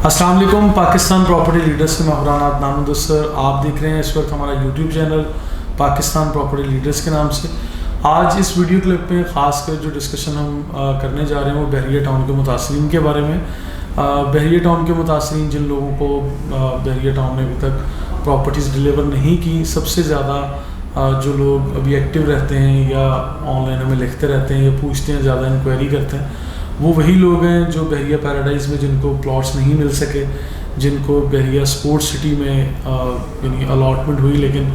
अस्सलाम वालेकुम। Pakistan property leaders से मैं हुरान नामुद सर, आप देख रहे हैं इस वक्त हमारा YouTube channel Pakistan property leaders के नाम से। आज इस वीडियो क्लिप में ख़ासकर जो डिस्कशन हम करने जा रहे हैं वो बहरिया टाउन के मुतासरीन के बारे में। बहरिया टाउन के मुतासरीन जिन लोगों को बहरिया टाउन ने अभी तक प्रॉपर्टीज़ डिलीवर नहीं की, सबसे ज़्यादा जो लोग अभी एक्टिव रहते हैं या ऑनलाइन हमें लिखते रहते हैं या पूछते हैं, ज़्यादा इंक्वायरी करते हैं, वो वही लोग हैं जो बहरिया पैराडाइज़ में जिनको प्लॉट्स नहीं मिल सके, जिनको बहरिया स्पोर्ट्स सिटी में यानी अलॉटमेंट हुई लेकिन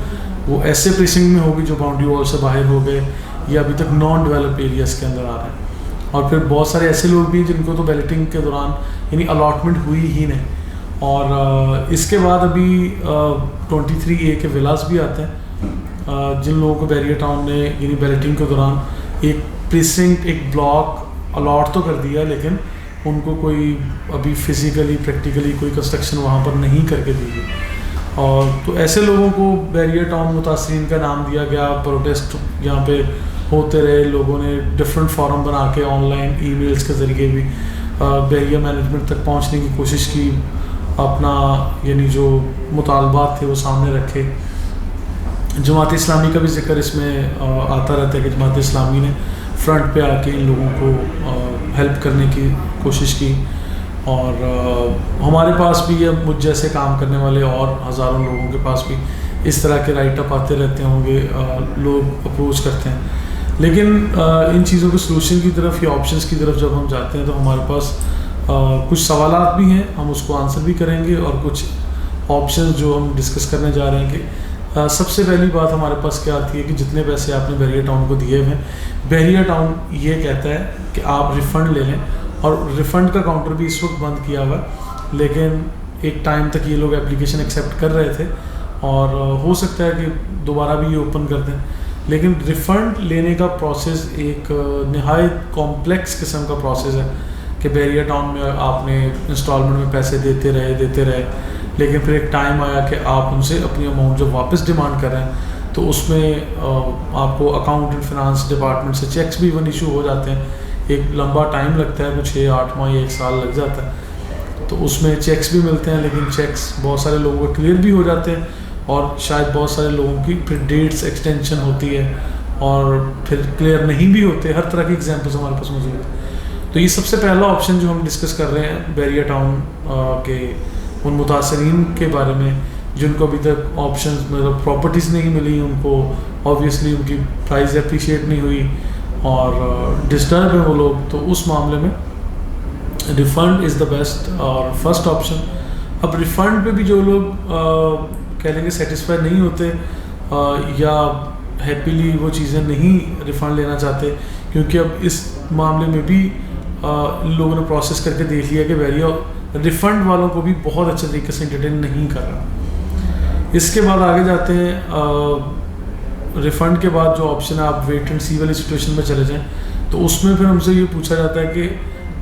वो ऐसे प्लेसिंग में होगी जो बाउंड्री वॉल से बाहर हो गए या अभी तक नॉन डेवलप एरियाज़ के अंदर आ रहे हैं। और फिर बहुत सारे ऐसे लोग भी जिनको तो बैलेटिंग के दौरान यानी अलॉटमेंट हुई ही नहीं। और इसके बाद अभी 23A के विलास भी आते हैं जिन लोगों को बहरिया टाउन ने यानी बैलेटिंग के दौरान एक प्रीसिंक्ट, एक ब्लॉक अलॉट तो कर दिया लेकिन उनको कोई अभी फिज़िकली प्रैक्टिकली कोई कंस्ट्रक्शन वहाँ पर नहीं करके दी गई। और तो ऐसे लोगों को बहरिया टाउन मुतासरीन का नाम दिया गया। प्रोटेस्ट यहाँ पे होते रहे, लोगों ने डिफरेंट फॉरम बना के ऑनलाइन ईमेल्स के ज़रिए भी बहरिया मैनेजमेंट तक पहुँचने की कोशिश की, अपना यानी जो मुतालबात थे वो सामने रखे। जमात इस्लामी का भी जिक्र इसमें आता रहता है कि जमात इस्लामी ने फ्रंट पे आके इन लोगों को हेल्प करने की कोशिश की। और हमारे पास भी ये मुझ जैसे काम करने वाले और हज़ारों लोगों के पास भी इस तरह के राइट अप आते रहते होंगे, लोग अप्रोच करते हैं। लेकिन इन चीज़ों के सलूशन की तरफ या ऑप्शंस की तरफ जब हम जाते हैं तो हमारे पास कुछ सवालात भी हैं, हम उसको आंसर भी करेंगे, और कुछ ऑप्शंस जो हम डिस्कस करने जा रहे हैं कि सबसे पहली बात हमारे पास क्या आती है कि जितने पैसे आपने बहरिया टाउन को दिए हुए हैं, बहरिया टाउन ये कहता है कि आप रिफ़ंड ले लें। और रिफ़ंड का काउंटर भी इस वक्त बंद किया हुआ है, लेकिन एक टाइम तक ये लोग एप्लीकेशन एक्सेप्ट कर रहे थे और हो सकता है कि दोबारा भी ये ओपन कर दें। लेकिन रिफ़ंड लेने का प्रोसेस एक नहायत कॉम्प्लेक्स किस्म का प्रोसेस है कि बहरिया टाउन में आपने इंस्टॉलमेंट में पैसे देते रहे, लेकिन फिर एक टाइम आया कि आप उनसे अपनी अमाउंट जब वापस डिमांड कर रहे हैं तो उसमें आपको अकाउंट एंड फिनांस डिपार्टमेंट से चेक्स भी इवन इशू हो जाते हैं। एक लंबा टाइम लगता है, कुछ 6-8 माह या 1 साल लग जाता है। तो उसमें चेक्स भी मिलते हैं, लेकिन चेक्स बहुत सारे लोगों को क्लियर भी हो जाते हैं और शायद बहुत सारे लोगों की फिर डेट्स एक्सटेंशन होती है और फिर क्लियर नहीं भी होते। हर तरह की एग्जांपल्स हमारे पास मौजूद है। तो ये सबसे पहला ऑप्शन जो हम डिस्कस कर रहे हैं बहरिया टाउन के उन मुतासरीन के बारे में जिनको अभी तक ऑप्शंस मतलब प्रॉपर्टीज़ नहीं मिली, उनको ऑब्वियसली उनकी प्राइस एप्रिशिएट नहीं हुई और डिस्टर्ब है वो लोग। तो उस मामले में रिफ़ंड इज़ द बेस्ट और फर्स्ट ऑप्शन। अब रिफ़ंड पे भी जो लोग कह लेंगे सेटिस्फाई नहीं होते या हैप्पीली वो चीज़ें नहीं रिफ़ंड लेना चाहते, क्योंकि अब इस मामले में भी लोगों ने प्रोसेस करके देख लिया कि बहरिया रिफ़ंड वालों को भी बहुत अच्छे तरीके से एंटरटेन नहीं कर रहा। इसके बाद आगे जाते हैं रिफ़ंड के बाद जो ऑप्शन है आप वेट एंड सी वाली सिचुएशन में चले जाएं। तो उसमें फिर हमसे ये पूछा जाता है कि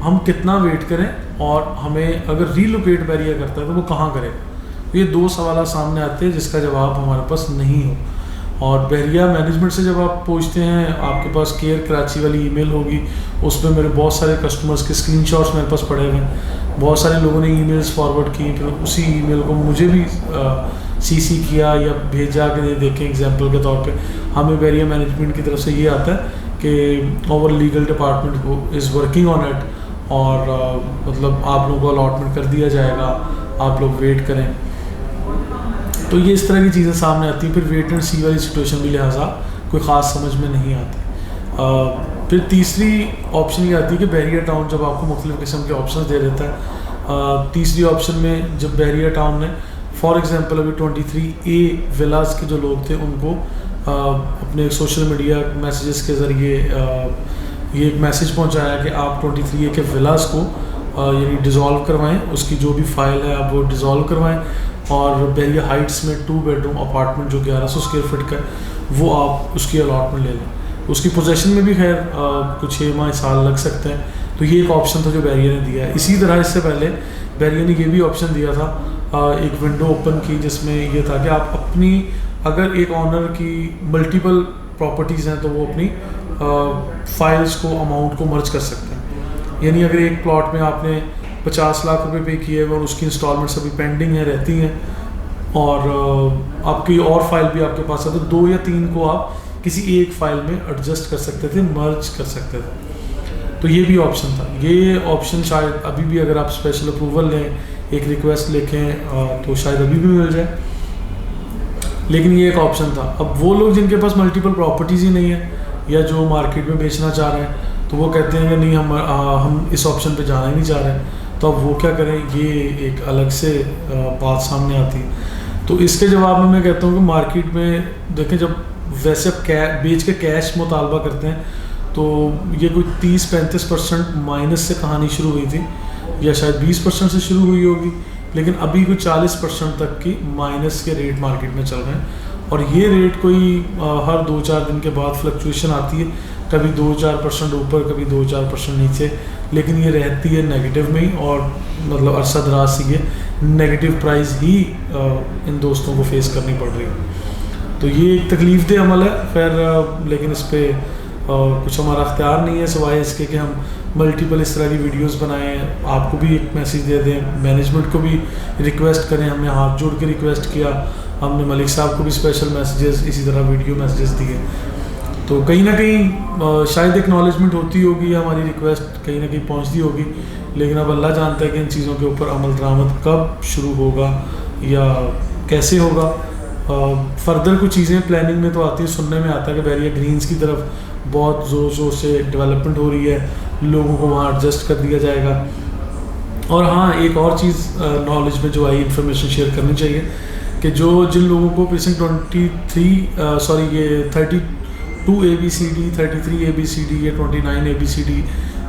हम कितना वेट करें और हमें अगर रीलोकेट बहरिया करता है तो वो कहाँ करें। ये 2 सवाल सामने आते हैं जिसका जवाब हमारे पास नहीं हो। और बहरिया मैनेजमेंट से जब आप पूछते हैं, आपके पास केयर कराची वाली ईमेल होगी, उसमें मेरे बहुत सारे कस्टमर्स के स्क्रीनशॉट्स मेरे पास पड़े हुए हैं। बहुत सारे लोगों ने ईमेल्स फॉरवर्ड की, फिर उसी ईमेल को मुझे भी सीसी किया या भेजा कि देखें एग्जांपल के तौर पे हमें बहरिया मैनेजमेंट की तरफ से ये आता है कि ओवर लीगल डिपार्टमेंट को इज़ वर्किंग ऑन इट और मतलब आप लोगों को अलॉटमेंट कर दिया जाएगा, आप लोग वेट करें। तो ये इस तरह की चीज़ें सामने आती हैं। फिर वेट एंड सी वाली सिचुएशन भी लिहाजा कोई ख़ास समझ में नहीं आती। फिर तीसरी ऑप्शन ये आती है कि बहरिया टाउन जब आपको मुख्तलिफ़ किस्म के ऑप्शन दे देता है। तीसरी ऑप्शन में जब बहरिया टाउन ने फॉर एग्ज़ाम्पल अभी 23A विलास के जो लोग थे उनको अपने सोशल मीडिया मैसेजेस के ज़रिए ये एक मैसेज पहुंचाया कि आप 23A के विलास को यानी डिज़ोल्व करवाएं, उसकी जो भी फाइल है आप वो डिज़ोल्व करवाएं और बहरिया हाइट्स में 2 बेडरूम अपार्टमेंट जो 1100 स्क्वायर फीट का है वो आप उसकी अलॉटमेंट ले लें। उसकी पोजेशन में भी खैर कुछ 6 माह साल लग सकते हैं। तो ये एक ऑप्शन था जो बहरिया ने दिया है। इसी तरह इससे पहले बहरिया ने ये भी ऑप्शन दिया था, एक विंडो ओपन की जिसमें ये था कि आप अपनी अगर एक ऑनर की मल्टीपल प्रॉपर्टीज़ हैं तो वो अपनी फाइल्स को अमाउंट को मर्ज कर सकते हैं। यानी अगर एक प्लॉट में आपने 50 लाख रुपए पे किए हुए और उसकी इंस्टॉलमेंट्स अभी पेंडिंग है, रहती हैं, और आपकी और फाइल भी आपके पास है, तो 2 या 3 को आप किसी एक फाइल में एडजस्ट कर सकते थे, मर्ज कर सकते थे। तो ये भी ऑप्शन था। ये ऑप्शन शायद अभी भी, अगर आप स्पेशल अप्रूवल लें, एक रिक्वेस्ट लिखें, तो शायद अभी भी मिल जाए, लेकिन ये एक ऑप्शन था। अब वो लोग जिनके पास मल्टीपल प्रॉपर्टीज़ ही नहीं है या जो मार्केट में बेचना चाह रहे हैं, तो वो कहते हैं कि नहीं, हम इस ऑप्शन पे जाना ही नहीं चाह रहे हैं, तो अब वो क्या करें, ये एक अलग से बात सामने आती है। तो इसके जवाब में मैं कहता हूँ कि मार्केट में देखें, जब वैसे अब बेच के कैश मुतालबा करते हैं, तो ये कोई 30-35% माइनस से कहानी शुरू हुई थी, या शायद 20% से शुरू हुई होगी, लेकिन अभी कोई 40% तक की माइनस के रेट मार्केट में चल रहे हैं। और ये रेट कोई हर 2-4 दिन के बाद फ्लक्चुएशन आती है, कभी 2-4% ऊपर, कभी 2-4% नीचे, लेकिन ये रहती है नेगेटिव में ही, और मतलब अरसा दराज से ये नेगेटिव प्राइस ही इन दोस्तों को फेस करनी पड़ रही है। तो ये एक तकलीफ़देह अमल है। खैर, लेकिन इस पर कुछ हमारा अख्तियार नहीं है, सिवाय इसके कि हम मल्टीपल इस तरह की वीडियोस बनाएं, आपको भी एक मैसेज दे दें, मैनेजमेंट को भी रिक्वेस्ट करें। हमने हाथ जोड़ के रिक्वेस्ट किया, हमने मलिक साहब को भी स्पेशल मैसेजेस, इसी तरह वीडियो मैसेजेस दिए। तो कहीं ना कहीं शायद एक्नॉलेजमेंट होती होगी, हमारी रिक्वेस्ट कहीं ना कहीं पहुंचती होगी, लेकिन अब अल्लाह जानता है कि इन चीज़ों के ऊपर अमल दरामद कब शुरू होगा या कैसे होगा। फर्दर कुछ चीज़ें प्लानिंग में तो आती है, सुनने में आता है कि बैरियर ग्रीन्स की तरफ बहुत ज़ोर ज़ोर से डेवलपमेंट हो रही है, लोगों को वहाँ एडजस्ट कर दिया जाएगा। और हाँ, एक और चीज़ नॉलेज में जो आई, इंफॉर्मेशन शेयर करनी चाहिए कि जिन लोगों को प्रीसिंक्ट 32 ABCD, 33 ABCD या 29 ABCD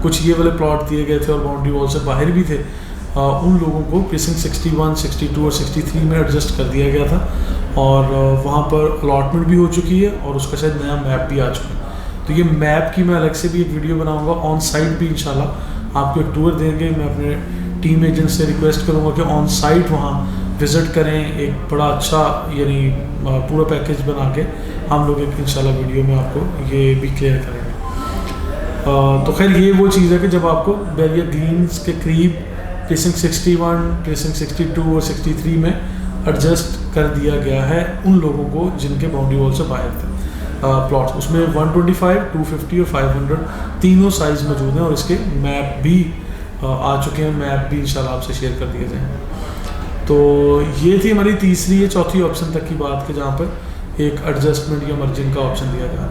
कुछ ये वाले प्लॉट दिए गए थे और बाउंड्री वॉल से बाहर भी थे, उन लोगों को प्रीसिंक्ट 61, 62 और 63 में एडजस्ट कर दिया गया था, और वहाँ पर अलॉटमेंट भी हो चुकी है और उसका शायद नया मैप भी आ चुका है। तो ये मैप की मैं अलग से भी एक वीडियो बनाऊंगा, ऑन साइट भी इंशाल्लाह आपको एक टूर देंगे। मैं अपने टीम एजेंट से रिक्वेस्ट करूँगा कि ऑन साइट वहाँ विज़िट करें, एक बड़ा अच्छा यानी पूरा पैकेज बना के हम लोग एक इंशाल्लाह वीडियो में आपको ये भी क्लियर करेंगे। तो खैर, ये वो चीज़ है कि जब आपको बैरियर ग्रीन्स के करीब प्रीसिंक्ट 61, प्रीसिंक्ट 62 और 63 में एडजस्ट कर दिया गया है उन लोगों को जिनके बाउंड्री वॉल से बाहर थे प्लॉट्स। उसमें 125, 250 और 500 तीनों साइज़ मौजूद हैं, और इसके मैप भी आ चुके हैं। मैप भी इंशाल्लाह आपसे शेयर कर दिए जाएंगे। तो ये थी हमारी तीसरी या चौथी ऑप्शन तक की बात के, जहाँ पर एक एडजस्टमेंट या मर्जिंग का ऑप्शन दिया गया है।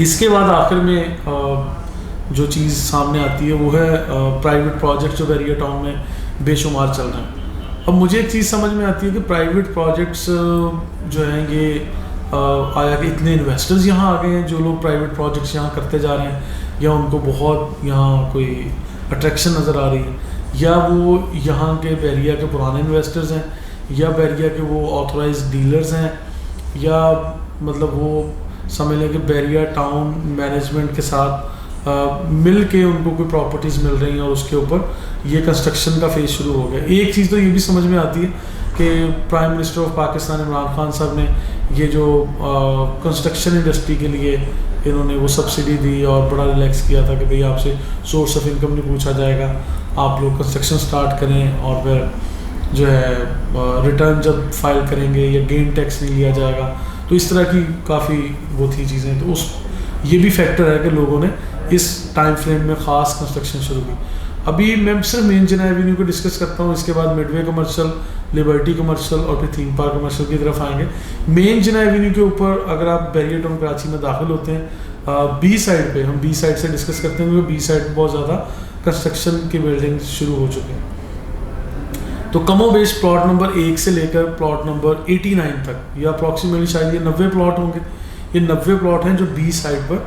इसके बाद आखिर में जो चीज़ सामने आती है वो है प्राइवेट प्रोजेक्ट जो बैरियर टाउन में बेशुमार चल रहे हैं। अब मुझे एक चीज़ समझ में आती है कि प्राइवेट प्रोजेक्ट्स जो हैं ये आया कि इतने इन्वेस्टर्स यहाँ आ गए हैं, जो लोग प्राइवेट प्रोजेक्ट्स यहाँ करते जा रहे हैं, या उनको बहुत यहाँ कोई अट्रैक्शन नज़र आ रही है, या वो यहाँ के बैरिया के पुराने इन्वेस्टर्स हैं, या बैरिया के वो ऑथराइज्ड डीलर्स हैं, या मतलब वो समझ लें कि बैरिया टाउन मैनेजमेंट के साथ मिल के उनको कोई प्रॉपर्टीज़ मिल रही हैं और उसके ऊपर ये कंस्ट्रक्शन का फेज़ शुरू हो गया। एक चीज़ तो ये भी समझ में आती है कि prime minister of Pakistan Imran Khan साहब ने ये जो कंस्ट्रक्शन इंडस्ट्री के लिए इन्होंने वो सब्सिडी दी और बड़ा रिलैक्स किया था कि भाई आपसे सोर्स ऑफ इनकम नहीं पूछा जाएगा, आप लोग कंस्ट्रक्शन स्टार्ट करें और फिर जो है रिटर्न जब फाइल करेंगे या गेन टैक्स नहीं लिया जाएगा। तो इस तरह की काफ़ी वो थी चीज़ें। तो उस ये भी फैक्टर है कि लोगों ने इस टाइम फ्रेम में ख़ास कंस्ट्रक्शन शुरू की। अभी मैं सिर्फ मेन जिना एवेन्यू को डिस्कस करता हूँ, इसके बाद मिडवे कमर्शियल, लिबर्टी कमर्शियल और फिर थीम पार्क कमर्शियल की तरफ आएंगे। मेन जिना एवेन्यू के ऊपर अगर आप बैरियर टाउन कराची में दाखिल होते हैं, बी साइड पे, हम बी साइड से डिस्कस करते हैं क्योंकि बी साइड बहुत ज़्यादा कंस्ट्रक्शन की बिल्डिंग शुरू हो चुके हैं। तो कमो बेश प्लॉट नंबर 1 से लेकर प्लॉट नंबर 89 तक या अप्रॉक्सीमेटली शायद ये 90 प्लॉट होंगे। ये 90 प्लॉट हैं जो बी साइड पर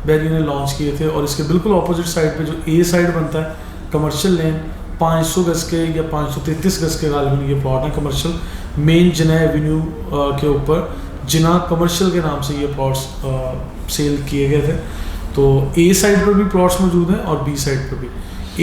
बैरियर ने लॉन्च किए थे, और इसके बिल्कुल ऑपोजिट साइड पे जो ए साइड बनता है कमर्शियल लेन 500 गज के या 533 गज के गालिबन ये प्लॉट हैं कमर्शियल मेन जिना एवेन्यू के ऊपर। जिना कमर्शियल के नाम से ये प्लॉट्स सेल किए गए थे। तो ए साइड पर भी प्लॉट्स मौजूद हैं और बी साइड पर भी।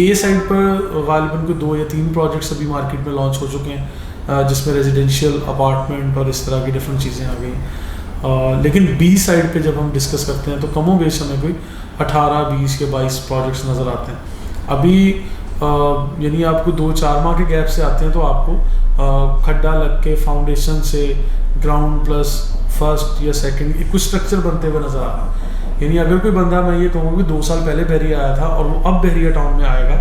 ए साइड पर गालिबन को 2 या 3 प्रोजेक्ट्स अभी मार्केट में लॉन्च हो चुके हैं, जिसमें रेजिडेंशियल अपार्टमेंट और इस तरह की डिफरेंट चीज़ें आ गई। लेकिन बी साइड पे जब हम डिस्कस करते हैं तो कमो बेश हमें कोई 18, 20 के 22 प्रोजेक्ट्स नज़र आते हैं। अभी यानी आपको 2-4 माह के गैप से आते हैं तो आपको खड्डा लग के फाउंडेशन से ग्राउंड प्लस फर्स्ट या सेकंड कुछ स्ट्रक्चर बनते हुए नज़र आ रहा है। यानी अगर कोई बंदा, मैं ये कहूँगा कि 2 साल पहले बहरिया आया था और वो अब बहरिया टाउन में आएगा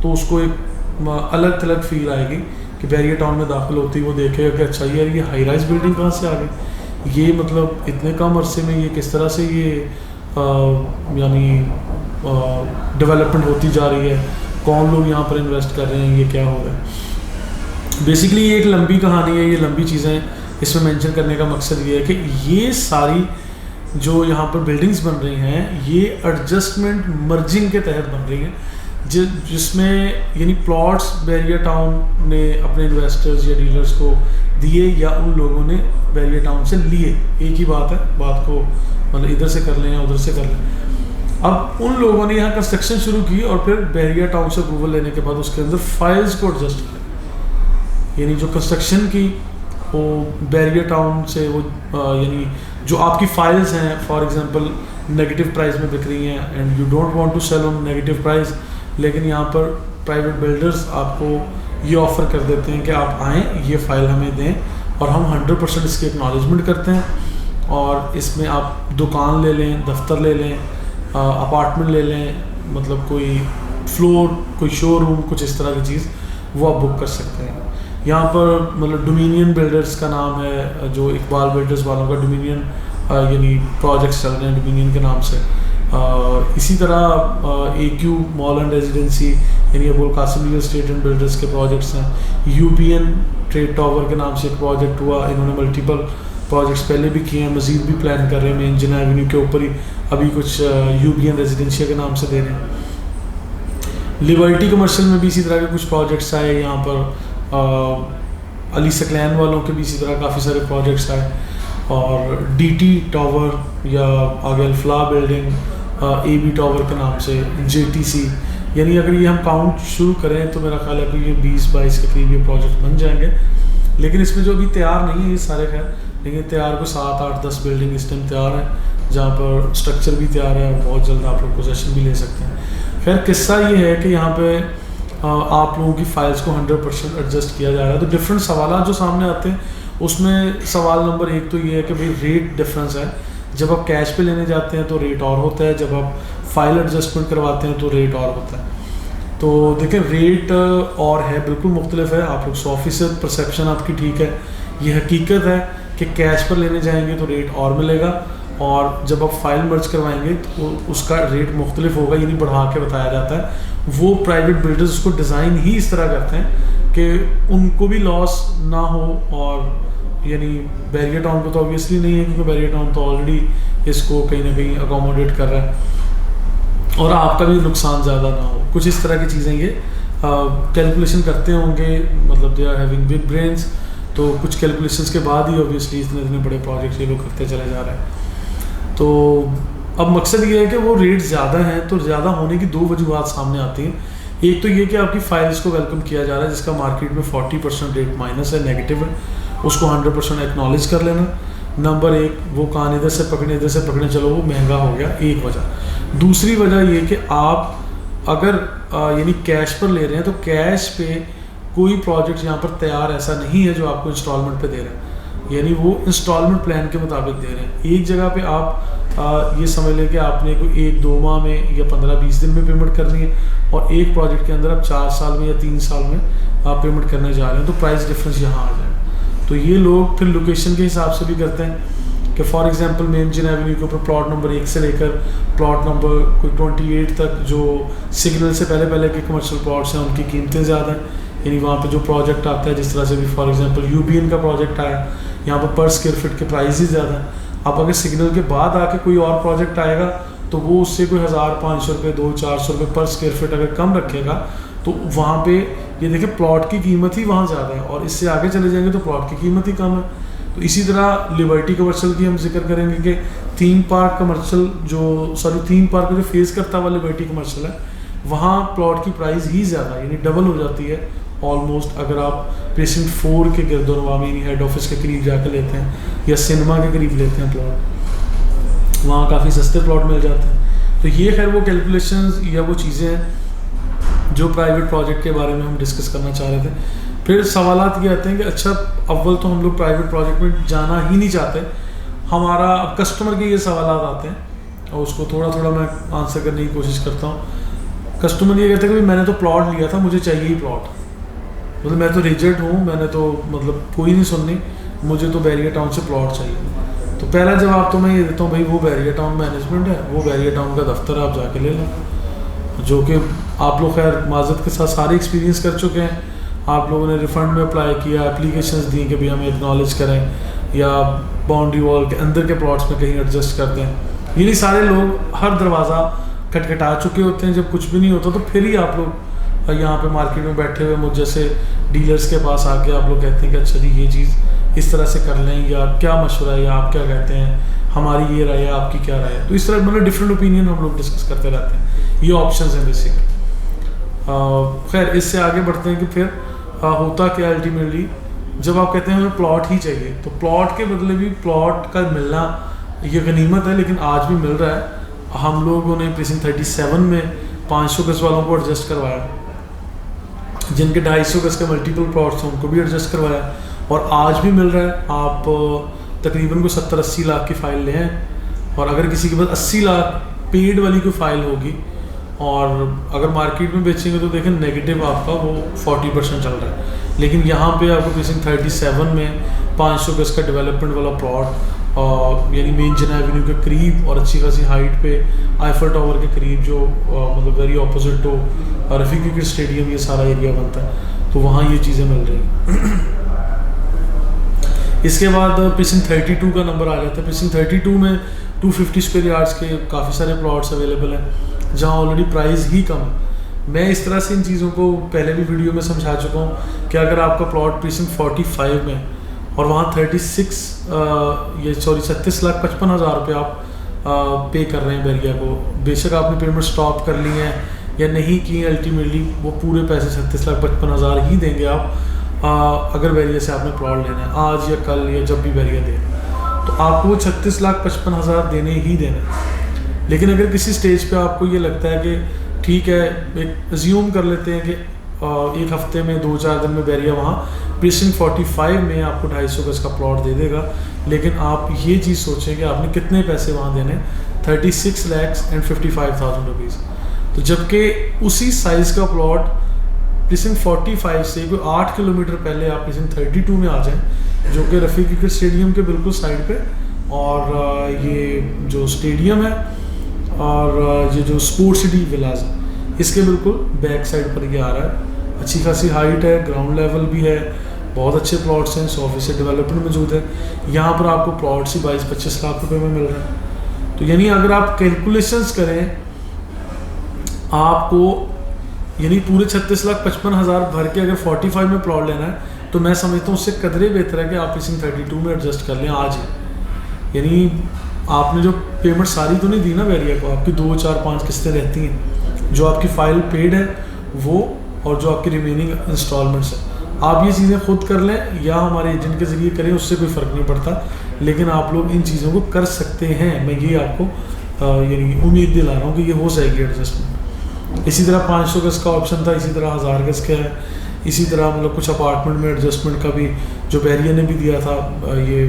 तो उसको एक अलग थलग फील आएगी कि बहरिया टाउन में दाखिल होती वो देखेगा कि अच्छा यार ये हाई राइज बिल्डिंग कहाँ से आ गई, ये मतलब इतने कम अरसे में ये किस तरह से ये यानी डेवलपमेंट होती जा रही है, कौन लोग यहाँ पर इन्वेस्ट कर रहे हैं, ये क्या हो रहा है। बेसिकली ये एक लंबी कहानी है, ये लंबी चीज़ें इसमें मेंशन करने का मकसद ये है कि ये सारी जो यहाँ पर बिल्डिंग्स बन रही हैं ये एडजस्टमेंट मर्जिंग के तहत बन रही हैं, जिसमें यानी प्लॉट्स बहरिया टाउन ने अपने इन्वेस्टर्स या डीलर्स को दिए या उन लोगों ने बहरिया टाउन से लिए, एक ही बात है, बात को मतलब इधर से कर लें या उधर से कर लें। अब उन लोगों ने यहाँ कंस्ट्रक्शन शुरू की और फिर बहरिया टाउन से अप्रूवल लेने के बाद उसके अंदर फाइल्स को एडजस्ट करें, यानी जो कंस्ट्रक्शन की वो बहरिया टाउन से वो यानी जो आपकी फाइल्स हैं फॉर एग्जांपल नेगेटिव प्राइस में बिक रही हैं and you don't want to sell on negative price, लेकिन यहाँ पर प्राइवेट बिल्डर्स आपको ये ऑफ़र कर देते हैं कि आप आएँ, ये फ़ाइल हमें दें और हम 100% इसकी एक्नॉलेजमेंट करते हैं और इसमें आप दुकान ले लें, दफ्तर ले लें, अपार्टमेंट ले लें, मतलब कोई फ्लोर, कोई शोरूम, कुछ इस तरह की चीज़ वो आप बुक कर सकते हैं। यहाँ पर मतलब डोमिनियन बिल्डर्स का नाम है, जो इकबाल बिल्डर्स वालों का डोमिनियन यानी प्रोजेक्ट्स चल रहे हैं डोमिनियन के नाम से। इसी तरह AQ मॉल एंड रेजिडेंसी यानी Abul Qasim real estate and builders के प्रोजेक्ट्स हैं। UPN ट्रेड टावर के नाम से एक प्रोजेक्ट हुआ, इन्होंने मल्टीपल प्रोजेक्ट्स पहले भी किए हैं, मज़ीद भी प्लान कर रहे हैं, मेन जिना एवेन्यू के ऊपर ही अभी कुछ UBN रेजिडेंशिया के नाम से दे रहे हैं। लिबर्टी कमर्शियल में भी इसी तरह के कुछ प्रोजेक्ट्स आए, यहाँ पर अली सकलैन वालों के भी इसी तरह काफ़ी सारे प्रोजेक्ट्स आए, और DT टावर या आगे अल्फला बिल्डिंग, AB टावर के नाम से, JTC, यानी अगर ये हम काउंट शुरू करें तो मेरा ख्याल है कि ये 20-22 के करीब ये प्रोजेक्ट बन जाएंगे। लेकिन इसमें जो अभी तैयार नहीं है ये सारे, खैर लेकिन तैयार को 7-8-10 बिल्डिंग इस टाइम तैयार है, जहाँ पर स्ट्रक्चर भी तैयार है, बहुत जल्द आप लोग पोजेशन भी ले सकते हैं। खैर किस्सा ये है कि यहाँ पे आप लोगों की फ़ाइल्स को 100% एडजस्ट किया जा रहा है। तो डिफरेंट सवाल जो सामने आते हैं उसमें सवाल नंबर 1 तो ये है कि भाई रेट डिफरेंस है, जब आप कैश पे लेने जाते हैं तो रेट और होता है, जब आप फाइल एडजस्टमेंट करवाते हैं तो रेट और होता है। तो देखें रेट और है, बिल्कुल मुख्तलिफ है। आप लोग 100% परसेप्शन आपकी ठीक है, ये हकीकत है कि कैश पर लेने जाएंगे तो रेट और मिलेगा, और जब आप फाइल मर्ज करवाएंगे तो उसका रेट मुख्तलिफ होगा, यानी बढ़ा के बताया जाता है। वो प्राइवेट बिल्डर्स उसको डिज़ाइन ही इस तरह करते हैं कि उनको भी लॉस ना हो, और यानी बहरिया टाउन को तो ऑब्वियसली नहीं है क्योंकि बहरिया टाउन तो ऑलरेडी इसको कहीं ना कहीं अकोमोडेट कर रहा है, और आपका भी नुकसान ज़्यादा ना हो। कुछ इस तरह की चीज़ें ये कैलकुलेशन करते होंगे, मतलब they are having big brains, तो कुछ कैलकुलेशंस के बाद ही ऑब्वियसली इतने बड़े प्रोजेक्ट ये लोग करते चले जा रहे हैं। तो अब मकसद ये है कि वो रेट ज़्यादा हैं, तो ज़्यादा होने की 2 वजूहत सामने आती हैं। एक तो ये कि आपकी फाइल्स को वेलकम किया जा रहा है, जिसका मार्केट में 40% रेट माइनस है, नेगेटिव है, उसको 100% एक्नॉलेज कर लेना। नंबर 1, वो कान इधर से पकड़े इधर से पकड़े, चलो वो महंगा हो गया, एक वजह। दूसरी वजह ये कि आप अगर यानी कैश पर ले रहे हैं तो कैश पे कोई प्रोजेक्ट यहाँ पर तैयार ऐसा नहीं है जो आपको इंस्टॉलमेंट पे दे रहे हैं, यानी वो इंस्टॉलमेंट प्लान के मुताबिक दे रहे हैं। एक जगह पे आप ये समझ लें कि आपने कोई 1-2 माह में या 15-20 दिन में पेमेंट करनी है, और एक प्रोजेक्ट के अंदर आप 4 साल में या 3 साल में आप पेमेंट करने जा रहे हैं, तो प्राइस डिफरेंस यहाँ आ जाए। तो ये लोग फिर लोकेशन के हिसाब से भी करते हैं कि for example main Jinnah Avenue के ऊपर प्लॉट नंबर 1 से लेकर प्लॉट नंबर कोई 28 तक जो सिग्नल से पहले के कमर्शियल प्लॉट्स हैं उनकी कीमतें ज़्यादा हैं, यानी वहाँ पे जो प्रोजेक्ट आता है, जिस तरह से भी फॉर एग्जांपल UBN का प्रोजेक्ट आया, यहाँ पर पर स्क्वायर फीट के प्राइस ही ज़्यादा है। अब अगर सिग्नल के बाद आके कोई और प्रोजेक्ट आएगा तो वो उससे कोई 1500 रुपये 200-400 रुपये पर स्क्वायर फीट अगर कम रखेगा, तो वहाँ पे ये देखिए प्लॉट की कीमत ही वहाँ ज़्यादा है, और इससे आगे चले जाएंगे तो प्लॉट की कीमत ही कम है। तो इसी तरह लिबर्टी कमर्शियल की हम जिक्र करेंगे कि थीम पार्क जो फेस करता हुआ लिबर्टी कमर्शियल है, वहाँ प्लॉट की प्राइस ही ज़्यादा यानी डबल हो जाती है ऑलमोस्ट, अगर आप प्रेसिडेंट 4 के गिरदोनवा में यानी हेड ऑफिस के करीब जाकर लेते हैं या सिनेमा के करीब लेते हैं प्लॉट, वहाँ काफ़ी सस्ते प्लॉट मिल जाते हैं। तो ये खैर वो कैलकुलेशंस या वो चीज़ें हैं जो प्राइवेट प्रोजेक्ट के बारे में हम डिस्कस करना चाह रहे थे। फिर सवालात ये आते हैं कि अच्छा अव्वल तो हम लोग प्राइवेट प्रोजेक्ट में जाना ही नहीं चाहते, हमारा अब कस्टमर के ये सवालात आते हैं और उसको थोड़ा थोड़ा मैं आंसर करने की कोशिश करता हूँ। कस्टमर ये कहते हैं कि मैंने तो प्लॉट लिया था, मुझे चाहिए ही प्लॉट, मतलब मैं तो रिजेक्ट हूँ, मैंने तो मतलब कोई नहीं सुननी, मुझे तो बैरियर टाउन से प्लॉट चाहिए। तो पहला जवाब तो मैं ये देता हूँ, भाई वो बैरियर टाउन मैनेजमेंट है, वो बैरियर टाउन का दफ्तर आप जाके ले लो, जो कि आप लोग खैर माजत के साथ सारे एक्सपीरियंस कर चुके हैं। आप लोगों ने रिफंड में अप्लाई किया, एप्लीकेशंस दी कि भाई हमें एक्नॉलेज करें, या बाउंड्री वॉल के अंदर के प्लॉट्स में कहीं एडजस्ट करते हैं। ये नहीं सारे लोग हर दरवाज़ा खटखटा चुके होते हैं, जब कुछ भी नहीं होता तो फिर ही आप लोग यहाँ पे मार्केट में बैठे हुए मुझ जैसे डीलर्स के पास आके आप लोग कहते हैं कि अच्छा जी ये चीज़ इस तरह से कर लें, या क्या मशवरा है, या आप क्या कहते हैं, हमारी ये राय है, आपकी क्या राय है। तो इस तरह मतलब डिफरेंट ओपिनियन हम लोग डिस्कस करते रहते हैं, ये ऑप्शंस हैं बेसिक। खैर इससे आगे बढ़ते हैं कि फिर होता क्या अल्टीमेटली, जब आप कहते हैं हमें प्लॉट ही चाहिए, तो प्लॉट के बदले भी प्लॉट का मिलना ये गनीमत है, लेकिन आज भी मिल रहा है। हम लोगों ने प्रीसिंक्ट 37 में 500 गज वालों को एडजस्ट करवाया, जिनके 250 गज के मल्टीपल प्लॉट्स हैं उनको भी एडजस्ट करवाया, और आज भी मिल रहा है। आप तकरीबन को 70-80 लाख की फ़ाइल लें, और अगर किसी के पास 80 लाख पेड वाली कोई फ़ाइल होगी और अगर मार्केट में बेचेंगे तो देखें नेगेटिव आपका वो 40% चल रहा है। लेकिन यहाँ पे आपको प्रीसिंक्ट 37 में 500 गज का डेवलपमेंट वाला प्लॉट, यानी मेन जन एवेन्यू के करीब और अच्छी खासी हाइट पे आईफल टावर के करीब, जो मतलब very opposite to Rafi cricket stadium ये सारा एरिया बनता है, तो वहाँ ये चीज़ें मिल रही हैं। इसके बाद प्रीसिंक्ट 32 का नंबर आ जाता है। प्रीसिंक्ट 32 में 250 स्क्वायर यार्ड्स के काफ़ी सारे प्लॉट्स अवेलेबल हैं, जहाँ ऑलरेडी प्राइस ही कम है। मैं इस तरह से इन चीज़ों को पहले भी वीडियो में समझा चुका हूँ कि अगर आपका प्लॉट प्रीसिंक्ट 45 में और वहाँ 36 लाख 55 हज़ार रुपये आप पे कर रहे हैं बैरिया को, बेशक आपने पेमेंट स्टॉप कर ली है या नहीं की, अल्टीमेटली वो पूरे पैसे 36 लाख 55 हज़ार ही देंगे आप। अगर बैरिया से आपने प्लॉट लेना है आज या कल या जब भी बैरिया दे, तो आपको वो 36 लाख 55 हज़ार देने ही देने। लेकिन अगर किसी स्टेज पे आपको ये लगता है कि ठीक है, एक अज्यूम कर लेते हैं कि एक हफ्ते में 2-4 दिन में बैरिया वहाँ प्रीसिंक्ट 45 में आपको 250 गज का प्लॉट दे देगा, लेकिन आप ये चीज़ सोचें कि आपने कितने पैसे वहाँ देने, 36,55,000 रुपीज़। तो जबकि उसी साइज़ का प्लॉट प्रीसिंक्ट 45 से कोई 8 किलोमीटर पहले आप प्रीसिंक्ट 32 में आ जाएं, जो कि रफ़ी क्रिकेट स्टेडियम के बिल्कुल साइड पे, और ये जो स्टेडियम है और ये जो स्पोर्ट्स सिटी विलाज है इसके बिल्कुल बैक साइड पर ये आ रहा है। अच्छी खासी हाइट है, ग्राउंड लेवल भी है, बहुत अच्छे प्लॉट्स हैं, 100% डेवलपमेंट मौजूद है। यहाँ पर आपको प्लॉट्स ही 22-25 लाख रुपए में मिल रहे हैं। तो यानी अगर आप कैलकुलेशंस करें, आपको यानी पूरे 36,55,000 भर के अगर 45 में प्लॉट लेना है, तो मैं समझता हूँ उससे कदरे बेहतर है कि आप प्रीसिंक्ट 32 में एडजस्ट कर लें आज ही। यानी आपने जो पेमेंट सारी तो नहीं दी ना बैरिया को, आपकी 2, 4, 5 किस्तें रहती हैं, जो आपकी फ़ाइल पेड है वो, और जो आपकी रिमेनिंग इंस्टॉलमेंट्स है। आप ये चीज़ें खुद कर लें या हमारे एजेंट के ज़रिए करें, उससे कोई फ़र्क नहीं पड़ता, लेकिन आप लोग इन चीज़ों को कर सकते हैं। मैं ये आपको यानी उम्मीद दिला रहा हूँ कि ये हो जाएगी एडजस्टमेंट। इसी तरह 500 गज का ऑप्शन था, इसी तरह 1000 गज का है, इसी तरह मतलब कुछ अपार्टमेंट में एडजस्टमेंट का भी जो बैरिया ने भी दिया था ये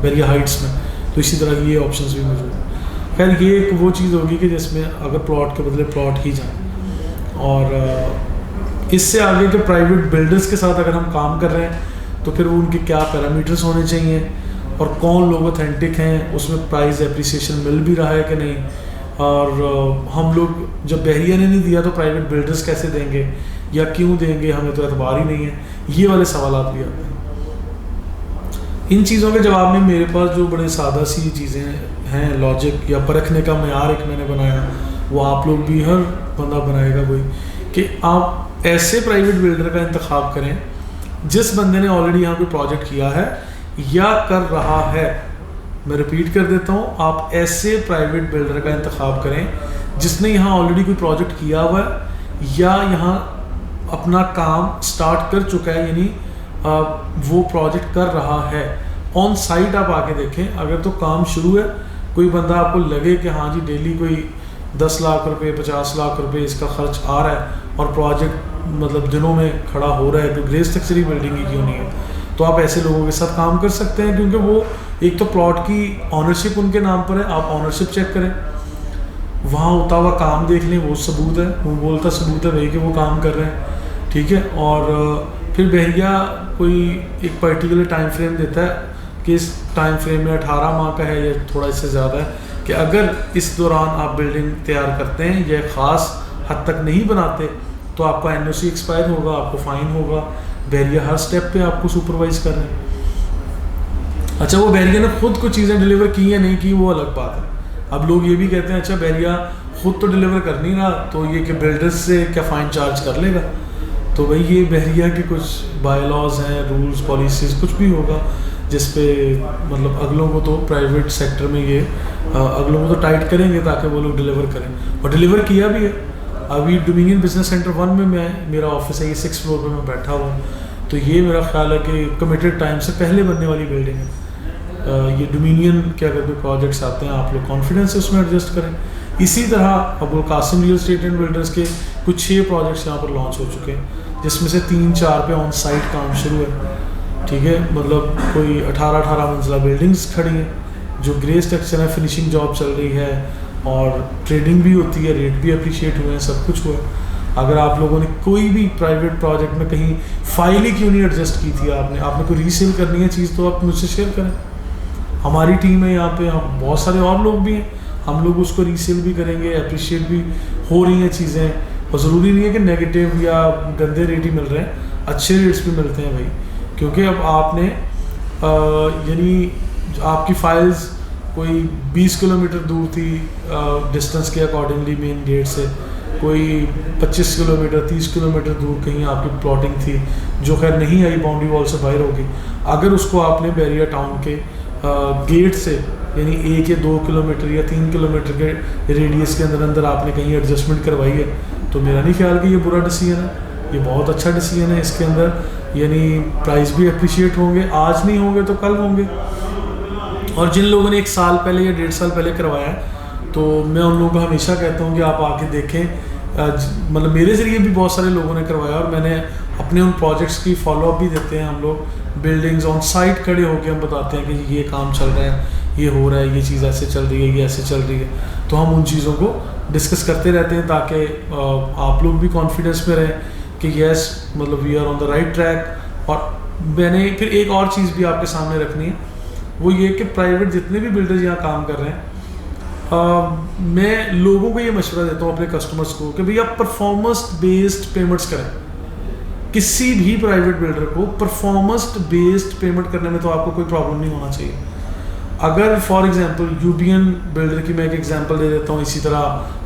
बैरिया हाइट्स में, तो इसी तरह की ये ऑप्शंस भी मौजूद हैं। खैर ये एक वो चीज़ होगी कि जिसमें अगर प्लॉट के बदले प्लॉट ही जाए। और इससे आगे के प्राइवेट बिल्डर्स के साथ अगर हम काम कर रहे हैं तो फिर वो उनके क्या पैरामीटर्स होने चाहिए और कौन लोग ऑथेंटिक हैं, उसमें प्राइस एप्रिसिएशन मिल भी रहा है कि नहीं, और हम लोग जब बहरिया ने नहीं दिया तो प्राइवेट बिल्डर्स कैसे देंगे या क्यों देंगे, हमें तो एतबार ही नहीं है। ये वाले सवाल भी आते हैं। इन चीज़ों के जवाब में मेरे पास जो बड़े सादा सी चीज़ें हैं, लॉजिक या परखने का मेयार एक मैंने बनाया, वो आप लोग भी हर बंदा बनाएगा वही, कि आप ऐसे प्राइवेट बिल्डर का इंतखाब करें जिस बंदे ने ऑलरेडी यहाँ पे प्रोजेक्ट किया है या कर रहा है। मैं रिपीट कर देता हूँ, आप ऐसे प्राइवेट बिल्डर का इंतखाब करें जिसने यहाँ ऑलरेडी कोई प्रोजेक्ट किया हुआ है या यहाँ अपना काम स्टार्ट कर चुका है, यानी वो प्रोजेक्ट कर रहा है। ऑन साइट आप आके देखें, अगर तो काम शुरू है, कोई बंदा आपको लगे कि हाँ जी डेली कोई 10 लाख रुपए 50 लाख रुपए इसका खर्च आ रहा है, और प्रोजेक्ट मतलब दिनों में खड़ा हो रहा है, तो ग्रे स्ट्रक्चर बिल्डिंग ही क्यों नहीं है, तो आप ऐसे लोगों के साथ काम कर सकते हैं, क्योंकि वो एक तो प्लॉट की ऑनरशिप उनके नाम पर है, आप ऑनरशिप चेक करें, वहाँ होता हुआ काम देख लें, वो सबूत है, वो बोलता सबूत है भाई कि वो काम कर रहे हैं, ठीक है। और फिर बहरिया कोई एक पर्टिकुलर टाइम फ्रेम देता है कि इस टाइम फ्रेम में 18 माह का है या थोड़ा इससे ज़्यादा है, कि अगर इस दौरान आप बिल्डिंग तैयार करते हैं या ख़ास हद तक नहीं बनाते तो आपका NOC एक्सपायर होगा, आपको फ़ाइन होगा। बहरिया हर स्टेप पे आपको सुपरवाइज़ कर रहे हैं। अच्छा, वो बहरिया ने खुद कुछ चीज़ें डिलीवर की या नहीं की वो अलग बात है। अब लोग ये भी कहते हैं अच्छा बहरिया खुद तो डिलीवर कर नहीं रहा, तो ये कि बिल्डर्स से क्या फ़ाइन चार्ज कर लेगा। तो भाई ये बहरिया के कुछ बायलॉज हैं, रूल्स पॉलिसीज़ कुछ भी होगा जिस पे मतलब अगलों को तो प्राइवेट सेक्टर में ये अगलों को तो टाइट करेंगे ताकि वो लोग डिलीवर करें, और डिलीवर किया भी है। अभी डोमिनियन बिजनेस सेंटर 1 में मेरा ऑफिस है, ये 6th फ्लोर पे मैं बैठा हुआ, तो ये मेरा ख्याल है कि कमिटेड टाइम से पहले बनने वाली बिल्डिंग है। ये डोमिनियन के अगर कोई प्रोजेक्ट्स आते हैं आप लोग कॉन्फिडेंस से उसमें एडजस्ट करें। इसी तरह Abul Qasim real estate and builders के कुछ 6 प्रोजेक्ट्स यहाँ पर लॉन्च हो चुके हैं, जिसमें से 3-4 पे ऑन साइट काम शुरू है, ठीक है। मतलब कोई 18 मंजिला बिल्डिंग्स खड़ी हैं जो ग्रे स्ट्रक्चर है, फिनिशिंग जॉब चल रही है और ट्रेडिंग भी होती है, रेट भी अप्रिशिएट हुए हैं, सब कुछ हुआ है। अगर आप लोगों ने कोई भी प्राइवेट प्रोजेक्ट में कहीं फाइल ही क्यों नहीं एडजस्ट की थी, आपने कोई रीसेल करनी है चीज़ तो आप मुझसे शेयर करें। हमारी टीम है यहाँ पे, हम बहुत सारे और लोग भी हैं, हम लोग उसको रीसेल भी करेंगे, अप्रिशिएट भी हो रही हैं चीज़ें, और ज़रूरी नहीं है कि नेगेटिव या गंदे रेट ही मिल रहे हैं, अच्छे रेट्स भी मिलते हैं भाई। क्योंकि अब आपने यानी आपकी फाइल्स कोई 20 किलोमीटर दूर थी डिस्टेंस के अकॉर्डिंगली मेन गेट से, कोई 25 किलोमीटर 30 किलोमीटर दूर कहीं आपकी प्लॉटिंग थी जो खैर नहीं आई, बाउंड्री वॉल से बाहर होगी। अगर उसको आपने बैरिया टाउन के गेट से यानी 1 या 2 किलोमीटर या 3 किलोमीटर के रेडियस के अंदर आपने कहीं एडजस्टमेंट करवाई है, तो मेरा नहीं ख्याल कि ये बुरा डिसीजन है, ये बहुत अच्छा डिसीजन है। इसके अंदर यानी प्राइस भी अप्रिशिएट होंगे, आज नहीं होंगे तो कल होंगे। और जिन लोगों ने 1 साल पहले या 1.5 साल पहले करवाया है, तो मैं उन लोगों को हमेशा कहता हूँ कि आप आके देखें। मतलब मेरे ज़रिए भी बहुत सारे लोगों ने करवाया और मैंने अपने उन प्रोजेक्ट्स की फॉलोअप भी देते हैं हम लोग, बिल्डिंग्स ऑन साइट खड़े होकर हम बताते हैं कि ये काम चल रहा है, ये हो रहा है, ये चीज़ ऐसे चल रही है, ये ऐसे चल रही है। तो हम उन चीज़ों को डिस्कस करते रहते हैं ताकि आप लोग भी कॉन्फिडेंस में रहें कि यस मतलब we are on the right track. और मैंने फिर एक और चीज़ भी आपके सामने रखनी है, वो ये कि प्राइवेट जितने भी बिल्डर्स यहाँ काम कर रहे हैं, मैं लोगों को ये मशवरा देता हूँ अपने कस्टमर्स को कि भैया परफॉर्मेंस बेस्ड पेमेंट्स करें। किसी भी प्राइवेट बिल्डर को परफॉर्मेंस बेस्ड पेमेंट करने में तो आपको कोई प्रॉब्लम नहीं होना चाहिए। अगर फॉर एग्जांपल यूबीएन बिल्डर की मैं एक एग्जांपल दे देता हूँ, इसी तरह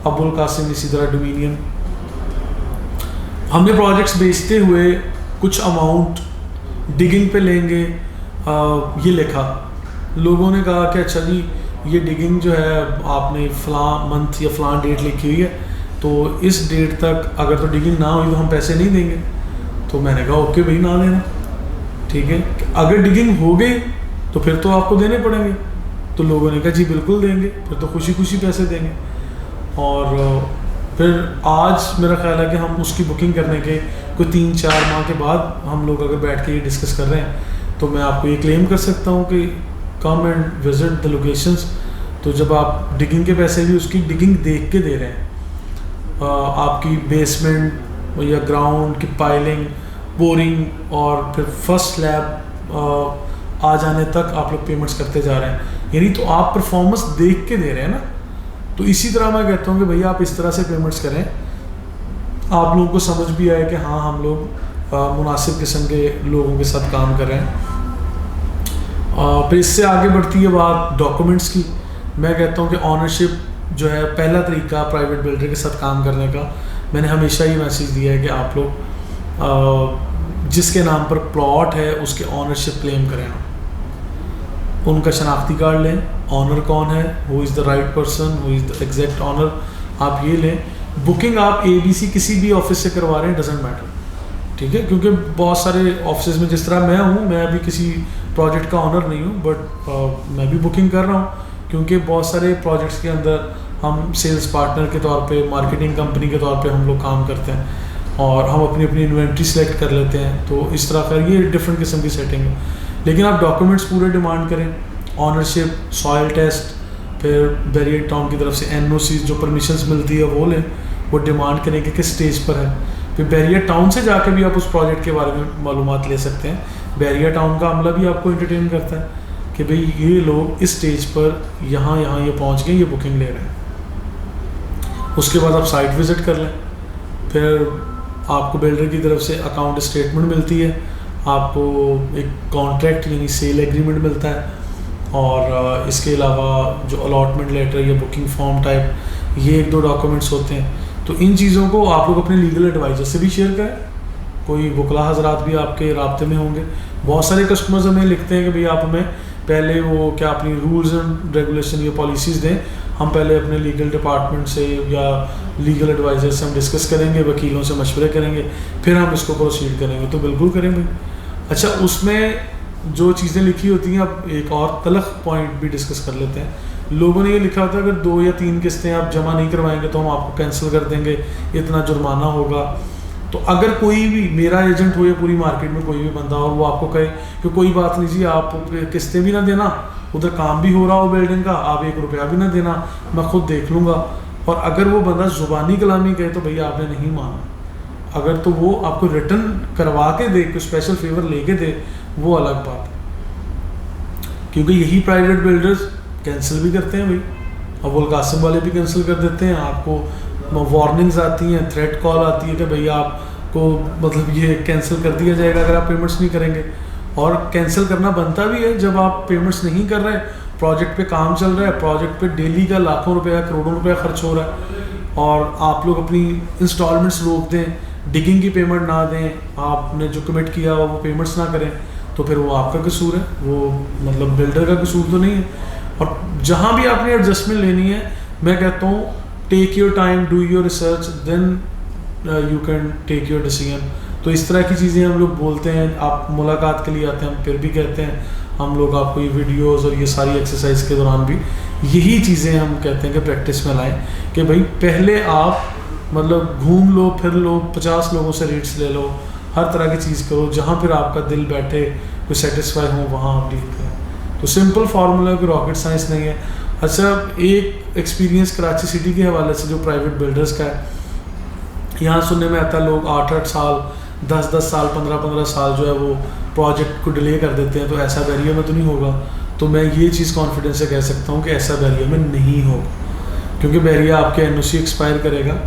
अबुल कासिम, इसी तरह डोमिनियन, हमने प्रोजेक्ट्स बेचते हुए कुछ अमाउंट डिगिंग पे लेंगे ये लिखा। लोगों ने कहा कि अच्छा जी ये डिगिंग जो है आपने फ़लाँ मंथ या फ़लाँ डेट लिखी हुई है, तो इस डेट तक अगर तो डिगिंग ना हुई तो हम पैसे नहीं देंगे। तो मैंने कहा ओके भाई ना देना, ठीक है। अगर डिगिंग हो गई तो फिर तो आपको देने पड़ेंगे। तो लोगों ने कहा जी बिल्कुल देंगे, फिर तो खुशी खुशी पैसे देंगे। और फिर आज मेरा ख्याल है कि हम उसकी बुकिंग करने के कोई 3-4 माह के बाद हम लोग अगर बैठ के ये डिस्कस कर रहे हैं, तो मैं आपको ये क्लेम कर सकता हूँ कि come and visit the locations. तो जब आप डिगिंग के पैसे भी उसकी डिगिंग देख के दे रहे हैं, आपकी बेसमेंट या ग्राउंड की पाइलिंग, बोरिंग और फिर फर्स्ट स्लैब आ जाने तक आप लोग पेमेंट्स करते जा रहे हैं, यानी तो आप परफॉर्मेंस देख के दे रहे हैं ना। तो इसी तरह मैं कहता हूँ कि भैया आप इस तरह से पेमेंट्स करें, आप लोगों को समझ भी आए कि हाँ हम लोग मुनासिब किस्म के लोगों के साथ काम कर रहे हैं। फिर इससे आगे बढ़ती है बात डॉक्यूमेंट्स की। मैं कहता हूँ कि ऑनरशिप जो है पहला तरीका प्राइवेट बिल्डर के साथ काम करने का। मैंने हमेशा ये मैसेज दिया है कि आप लोग जिसके नाम पर प्लॉट है उसके ऑनरशिप क्लेम करें, उनका शनाख्ती कार्ड लें, ऑनर कौन है, who is the right person, who is the exact owner, आप ये लें। बुकिंग आप ABC किसी भी ऑफिस से करवा रहे हैं, डजेंट मैटर, ठीक है। क्योंकि बहुत सारे ऑफिस में जिस तरह मैं हूँ, मैं अभी किसी प्रोजेक्ट का ऑनर नहीं हूँ, बट मैं भी बुकिंग कर रहा हूँ क्योंकि बहुत सारे प्रोजेक्ट्स के अंदर हम सेल्स पार्टनर के तौर पे, मार्केटिंग कंपनी के तौर पे हम लोग काम करते हैं। और हम अपनी अपनी इन्वेंट्री सेलेक्ट कर लेते हैं। तो इस तरह का ये डिफरेंट किस्म की सेटिंग है। लेकिन आप डॉक्यूमेंट्स पूरे डिमांड करें, ऑनरशिप, सॉइल टेस्ट, फिर बैरियर टाउन की तरफ से NOC जो परमिशंस मिलती है वो लें, वो डिमांड करें कि किस स्टेज पर है। फिर बैरियर टाउन से जाके भी आप उस प्रोजेक्ट के बारे में मालूमात ले सकते हैं। बैरियर टाउन का अमला भी आपको एंटरटेन करता है कि भाई ये लोग इस स्टेज पर यहाँ ये पहुँच गए, ये बुकिंग ले रहे हैं। उसके बाद आप साइट विज़िट कर लें। फिर आपको बिल्डर की तरफ से अकाउंट स्टेटमेंट मिलती है, आपको एक कॉन्ट्रैक्ट यानी सेल एग्रीमेंट मिलता है, और इसके अलावा जो अलॉटमेंट लेटर या बुकिंग फॉर्म टाइप ये 1-2 डॉक्यूमेंट्स होते हैं। तो इन चीज़ों को आप लोग अपने लीगल एडवाइज़र से भी शेयर करें। कोई वकला हजरात भी आपके राब्ते में होंगे। बहुत सारे कस्टमर्स हमें लिखते हैं कि भैया आप हमें पहले वो क्या अपनी रूल्स एंड रेगुलेशन या पॉलिसीज़ दें, हम पहले अपने लीगल डिपार्टमेंट से या लीगल एडवाइज़र से हम डिस्कस करेंगे, वकीलों से मशवरे करेंगे, फिर हम इसको प्रोसीड करेंगे। तो बिल्कुल करें भाई। अच्छा, उसमें जो चीज़ें लिखी होती हैं, अब एक और तलख पॉइंट भी डिस्कस कर लेते हैं। लोगों ने ये लिखा होता है अगर 2 या 3 किस्तें आप जमा नहीं करवाएंगे तो हम आपको कैंसिल कर देंगे, इतना जुर्माना होगा। तो अगर कोई भी मेरा एजेंट हो या पूरी मार्केट में कोई भी बंदा हो, वो आपको कहे कि कोई बात नहीं जी, आप किस्तें भी ना देना, उधर काम भी हो रहा हो बिल्डिंग का, आप 1 रुपया भी ना देना, मैं खुद देख लूँगा, और अगर वो बंदा ज़ुबानी कलामी कहे तो भैया आपने नहीं माना। अगर तो वो आपको रिटर्न करवा के दे, कोई स्पेशल फेवर लेके दे, वो अलग बात है। क्योंकि यही प्राइवेट बिल्डर्स कैंसिल भी करते हैं भाई। अबुल कासिम वाले भी कैंसिल कर देते हैं। आपको वार्निंग्स आती हैं, थ्रेट कॉल आती है कि भैया आपको मतलब ये कैंसिल कर दिया जाएगा अगर आप पेमेंट्स नहीं करेंगे। और कैंसिल करना बनता भी है जब आप पेमेंट्स नहीं कर रहे, प्रोजेक्ट पे काम चल रहा है, प्रोजेक्ट पे डेली का लाखों रुपया करोड़ों रुपया खर्च हो रहा है, और आप लोग अपनी इंस्टॉलमेंट्स रोक दें, डिगिंग की पेमेंट ना दें, आपने जो कमिट किया हुआ वो पेमेंट्स ना करें, तो फिर वो आपका कसूर है, वो मतलब बिल्डर का कसूर तो नहीं है। और जहाँ भी आपने एडजस्टमेंट लेनी है, मैं कहता हूँ take your time, do your research, then you can take your decision. तो इस तरह की चीज़ें हम लोग बोलते हैं। आप मुलाकात के लिए आते हैं, हम फिर भी कहते हैं हम लोग आपको ये वीडियोज़ और ये सारी एक्सरसाइज के दौरान भी यही चीज़ें हम कहते हैं कि प्रैक्टिस में लाएँ कि भाई पहले आप मतलब घूम लो, फिर लो, 50 लोगों से रेट्स ले लो, हर तरह की चीज़ करो, जहाँ फिर आपका दिल बैठे, कोई सेटिस्फाई हो, वहाँ आप डील करें। तो सिंपल फार्मूला, कोई रॉकेट साइंस नहीं है। अच्छा, एक एक्सपीरियंस कराची सिटी के हवाले से जो प्राइवेट बिल्डर्स का है, यहाँ सुनने में आता है लोग 8-8 साल, 10-10 साल, 15-15 साल जो है वो प्रोजेक्ट को डिले कर देते हैं। तो ऐसा बैरियर में तो नहीं होगा। तो मैं ये चीज़ कॉन्फिडेंस से कह सकता हूँ कि ऐसा बैरियर में नहीं होगा, क्योंकि बैरियर आपके NOC एक्सपायर करेगा,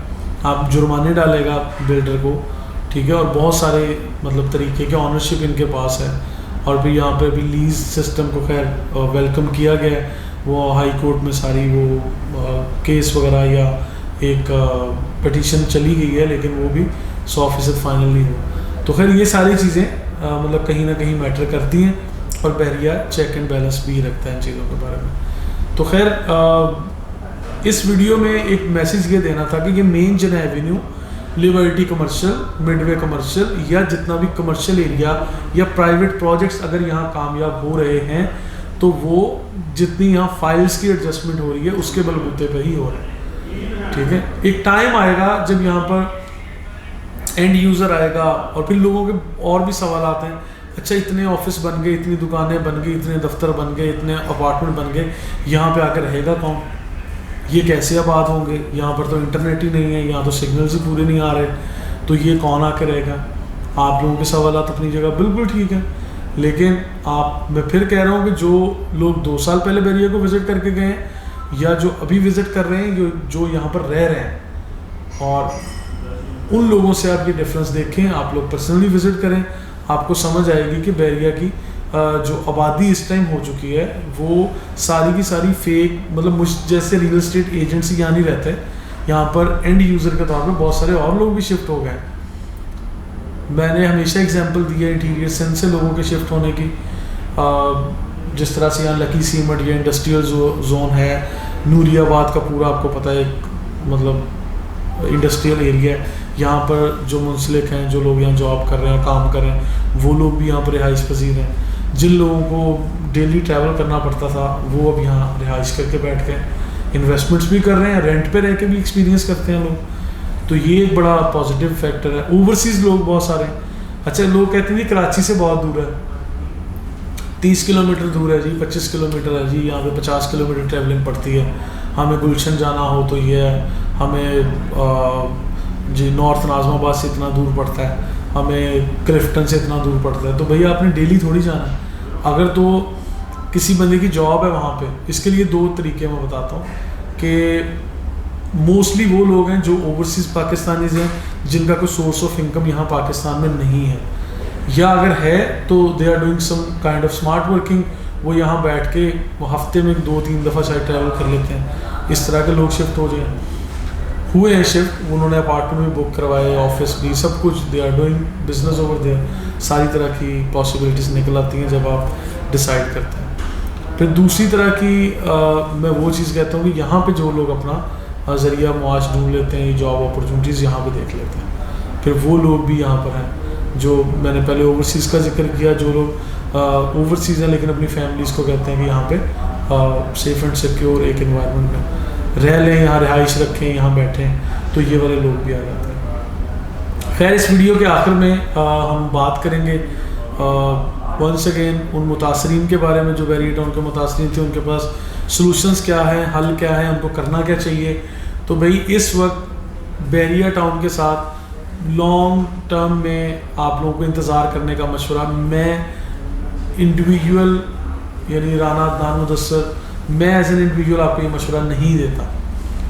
आप जुर्माने डालेगा बिल्डर को, ठीक है, और बहुत सारे मतलब तरीके के ऑनरशिप इनके पास है। और भी यहाँ पे भी लीज सिस्टम को खैर वेलकम किया गया है, वो हाई कोर्ट में सारी वो केस वगैरह या एक पिटीशन चली गई है, लेकिन वो भी 100% फाइनल नहीं हुआ। तो खैर ये सारी चीज़ें मतलब कहीं ना कहीं मैटर करती हैं, और बैरिया चेक एंड बैलेंस भी रखता है इन चीज़ों के बारे में। तो खैर इस वीडियो में एक मैसेज ये देना था कि ये मेन जन Avenue, liberty commercial, Midway commercial या जितना भी कमर्शियल एरिया या प्राइवेट प्रोजेक्ट्स अगर यहाँ कामयाब हो रहे हैं, तो वो जितनी यहाँ फाइल्स की एडजस्टमेंट हो रही है उसके बलबूते पे ही हो रहा है, ठीक है। एक टाइम आएगा जब यहाँ पर एंड यूज़र आएगा और फिर लोगों के और भी सवाल आते हैं, अच्छा इतने ऑफिस बन गए, इतनी दुकानें बन गई, इतने दफ्तर बन गए, इतने अपार्टमेंट बन गए, यहाँ पे आकर रहेगा कौन, ये कैसे आबाद होंगे, यहाँ पर तो इंटरनेट ही नहीं है, यहाँ तो सिग्नल्स ही पूरे नहीं आ रहे, तो ये कौन आकर रहेगा। आप लोगों के सवाल अपनी जगह बिल्कुल ठीक है, लेकिन मैं फिर कह रहा हूँ कि जो लोग 2 साल पहले बैरिया को विज़िट करके गए हैं या जो अभी विज़िट कर रहे हैं, जो यहाँ पर रह रहे हैं, और उन लोगों से आप ये डिफरेंस देखें, आप लोग पर्सनली विज़िट करें, आपको समझ आएगी कि बैरिया की जो आबादी इस टाइम हो चुकी है वो सारी की सारी फेक, मतलब मुझ जैसे रियल एस्टेट एजेंट्स यहाँ नहीं रहते, यहाँ पर एंड यूज़र के तौर पर बहुत सारे और लोग भी शिफ्ट हो गए। मैंने हमेशा एग्जांपल दिया इंटीरियर सेंस से लोगों के शिफ्ट होने की, जिस तरह से यहाँ लकी सीमेंट या इंडस्ट्रियल जोन है, नूरियाबाद का पूरा आपको पता है मतलब इंडस्ट्रियल एरिया है, यहाँ पर जो मुंसलिक हैं, जो लोग यहाँ जॉब कर रहे हैं, काम कर रहे हैं, वो लोग भी यहाँ पर रिहाइश पजीर हैं। जिन लोगों को डेली ट्रैवल करना पड़ता था वो अब यहाँ रिहाइश करके बैठ गए, इन्वेस्टमेंट्स भी कर रहे हैं, रेंट पे रह के भी एक्सपीरियंस करते हैं लोग। तो ये एक बड़ा पॉजिटिव फैक्टर है। ओवरसीज़ लोग बहुत सारे हैं। अच्छा, लोग कहते हैं जी कराची से बहुत दूर है, 30 किलोमीटर दूर है जी, 25 किलोमीटर है जी, यहाँ पे 50 किलोमीटर ट्रैवलिंग पड़ती है। हमें गुलशन जाना हो तो ये है, हमें जी नॉर्थ नाज़माबाद से इतना दूर पड़ता है, हमें क्लिफ्टन से इतना दूर पड़ता है। तो भैया आपने डेली थोड़ी जाना है। अगर तो किसी बंदे की जॉब है वहाँ पे, इसके लिए 2 तरीके मैं बताता हूँ कि मोस्टली वो लोग हैं जो ओवरसीज़ पाकिस्तानीज़ हैं जिनका कोई सोर्स ऑफ इनकम यहाँ पाकिस्तान में नहीं है, या अगर है तो they are doing some kind of smart working. वो यहाँ बैठ के वो हफ्ते में 2-3 दफ़ा शायद ट्रैवल कर लेते हैं। इस तरह के लोग शिफ्ट हो जाए हुए हैं शिफ्ट, उन्होंने अपार्टमेंट भी बुक करवाए, ऑफिस भी, सब कुछ, they are doing business over there. सारी तरह की पॉसिबिलिटीज़ निकल आती हैं जब आप डिसाइड करते हैं। फिर दूसरी तरह की मैं वो चीज़ कहता हूँ कि यहाँ पे जो लोग अपना ज़रिया मुआश ढूंढ लेते हैं, जॉब अपॉर्चुनिटीज़ यहाँ पे देख लेते हैं, फिर वो लोग भी यहाँ पर हैं। जो मैंने पहले ओवरसीज़ का जिक्र किया, जो लोग ओवरसीज़ हैं लेकिन अपनी फैमिलीज़ को कहते हैं कि यहाँ पे सेफ़ एंड सिक्योर एक एनवायरनमेंट में रह लें, यहाँ रिहाइश रखें, यहाँ बैठें, तो ये वाले लोग भी आ जाते हैं। खैर, इस वीडियो के आखिर में हम बात करेंगे वंस अगेन उन मुतासरीन के बारे में जो बैरिया टाउन के मुतासरीन थे, उनके पास सॉल्यूशंस क्या है, हल क्या है, उनको करना क्या चाहिए। तो भाई इस वक्त बैरिया टाउन के साथ लॉन्ग टर्म में आप लोगों को इंतज़ार करने का मशवरा मैं इंडिविजुअल यानी राना अदनान मुदस्सर, मैं एज एन इंडिविजुअल आपको ये मशवरा नहीं देता।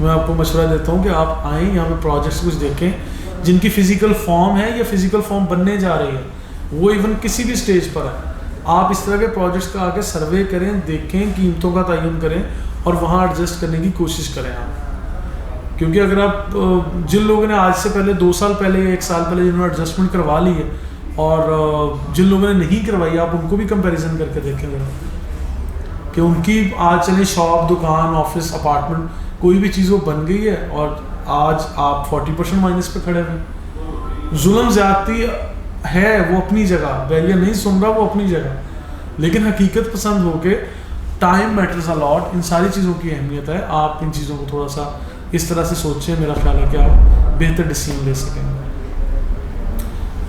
मैं आपको मशवरा देता हूँ कि आप आएँ, यहाँ पे प्रोजेक्ट्स कुछ देखें जिनकी फ़िज़िकल फॉर्म है या फ़िज़िकल फॉर्म बनने जा रही है, वो इवन किसी भी स्टेज पर है। आप इस तरह के प्रोजेक्ट्स का आके सर्वे करें, देखें, कीमतों का तयन करें और वहाँ एडजस्ट करने की कोशिश करें आप। क्योंकि अगर आप जिन लोगों ने आज से पहले 2 साल पहले या 1 साल पहले जिन्होंने एडजस्टमेंट करवा ली है और जिन लोगों ने नहीं करवाई, आप उनको भी कंपैरिजन करके देखें कि उनकी आज चले शॉप, दुकान, ऑफिस, अपार्टमेंट, कोई भी चीज़ वो बन गई है और आज आप 40% माइनस पे खड़े हुए। जुल्म ज़्यादती है वो अपनी जगह, बैरिया नहीं सुन रहा वो अपनी जगह, लेकिन हकीकत पसंद होके टाइम मैटर्स अ लॉट, इन सारी चीज़ों की अहमियत है। आप इन चीज़ों को थोड़ा सा इस तरह से सोचें, मेरा ख्याल है कि आप बेहतर डिसीजन ले सकेंगे।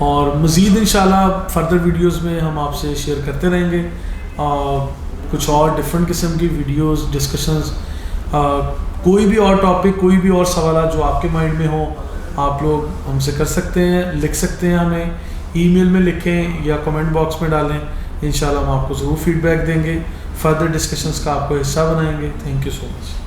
और मज़ीद इंशाल्लाह फर्दर वीडियोस में हम आपसे शेयर करते रहेंगे कुछ और डिफरेंट किस्म की वीडियोस, डिस्कशंस, कोई भी और टॉपिक, कोई भी और सवाल जो आपके माइंड में हो, आप लोग हमसे कर सकते हैं, लिख सकते हैं, हमें ईमेल में लिखें या कमेंट बॉक्स में डालें। इंशाल्लाह हम आपको ज़रूर फीडबैक देंगे, फर्दर डिस्कशंस का आपको हिस्सा बनाएंगे। Thank you so much.